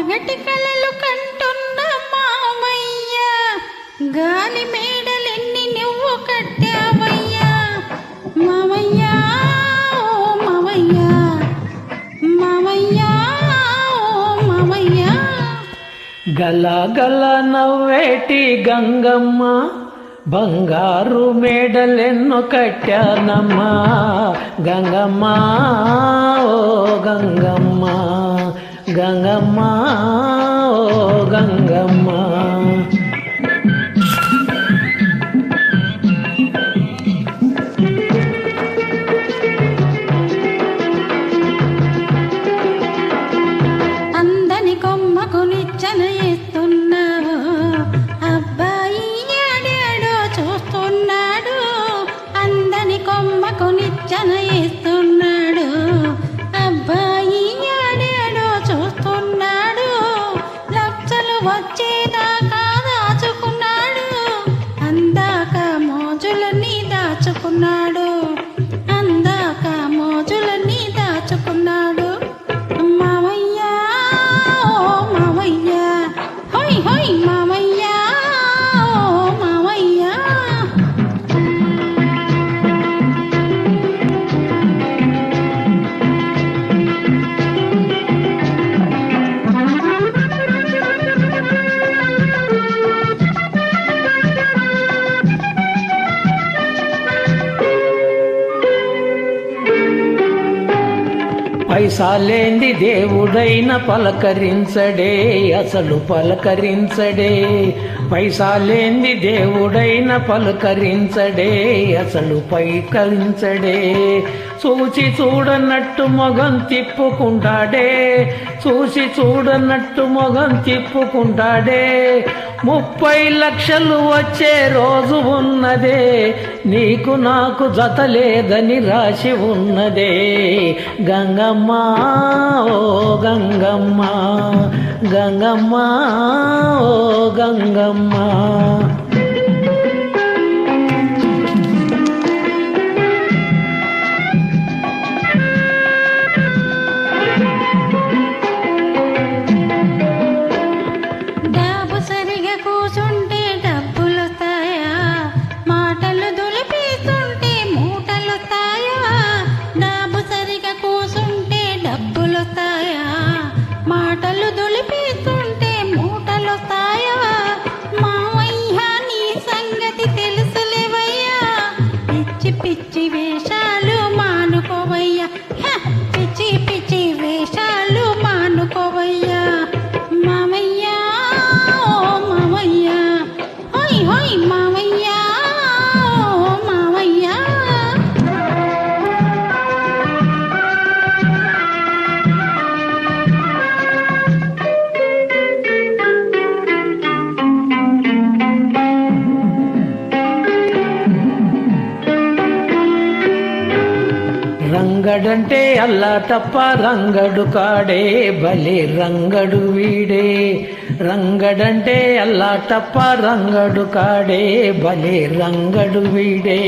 పగటి కలలు కంటున్న మామయ్య, గాలి మేడలెన్ని నువ్వు కట్టావయ్యా మామయ్య, ఓ మామయ్య, మామయ్య, ఓ మామయ్య. గల గల నవ్వేటి గంగమ్మ, బంగారు మేడలెన్నో కట్టానమ్మా గంగమ్మ, ఓ గంగమ్మ, గంగమ్మ, ఓ గంగమ్మ. అందని కొమ్మకు నిచ్చెన ఎస్తున్నావు, అబ్బాయి ఏడేడో చూస్తున్నాడు. అందని కొమ్మకు నిచ్చెన ఎస్తున్నాడు, అబ్బాయి ఏడేడో చూస్తున్నాడు. లక్షలు వచ్చేదాకా దాచుకున్నాడు, అందాక మోజులని దాచుకున్నాడు, అందాక మోజులని దాచుకున్నాడు. మామయ్య, ఓ మామయ్య, హోయ్ హోయ్ మామయ్య, ఓ మామయ్య. పైసాలేంది దేవుడైన పలకరించడే, అసలు పలకరించడే. పైసాలేంది దేవుడైన పలకరించడే, అసలు పైకరించడే. చూసి చూడనట్టు మొగం తిప్పుకుంటాడే, చూసి చూడనట్టు మొగం తిప్పుకుంటాడే. 30 లక్షలు వచ్చే రోజు ఉన్నదే, నీకు నాకు జత లేదని రాసి ఉన్నదే గంగమ్మ, ఓ గంగమ్మ, గంగమ్మ, ఓ గంగమ్మ. డాబు సరిగా కూసుంటే డబ్బులొస్తాయా, మాటలు దులిపేస్తుంటే మూటలొస్తాయా. డాబు సరిగా కూసుంటే డబ్బులొస్తాయా, మాటలు దులిపేస్తుంటే మూటలొస్తాయా. మామయ్య నీ సంగతి తెలుసులేవయ్యా, పిచ్చి పిచ్చి వేషాలు మానుకోవయ్యా, హ! పిచ్చి పిచ్చి వేషాలు మానుకోవయ్యా. మామయ్య, ఓ మామయ్య, హోయ్ హోయ్ మామయ్య, ఓ మామయ్య. రంగడంటే అల్లాటప్ప రంగడు కాడే, భలే రంగడు వీడే. రంగడంటే అల్లాటప్ప రంగడు కాడే, భలే రంగడు వీడే.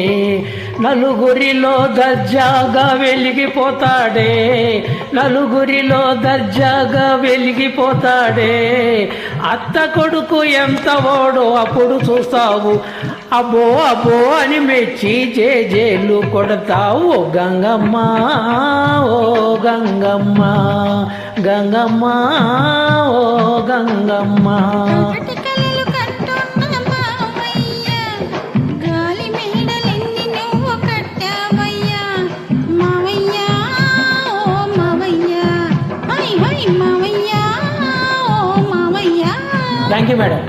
నలుగురిలో దర్జాగా వెలిగిపోతాడే, నలుగురిలో దర్జాగా వెలిగిపోతాడే. అత్త కొడుకు ఎంత ఓడో అప్పుడు చూస్తావు, అబ్బో అబ్బో అని మెచ్చి జేజేలు కొడతావు గంగమ్మ, ఓ గంగమ్మ, గంగమ్మ, ఓ గంగమ్మ. పగటి కలలు కంటున్న మామయ్య, గాలి మేడలెన్ని నువ్వు కట్టావయ్యా మామయ్య, ఓ మామయ్య, హోయ్ హోయ్ మామయ్య, ఓ మామయ్య. Thank you madam.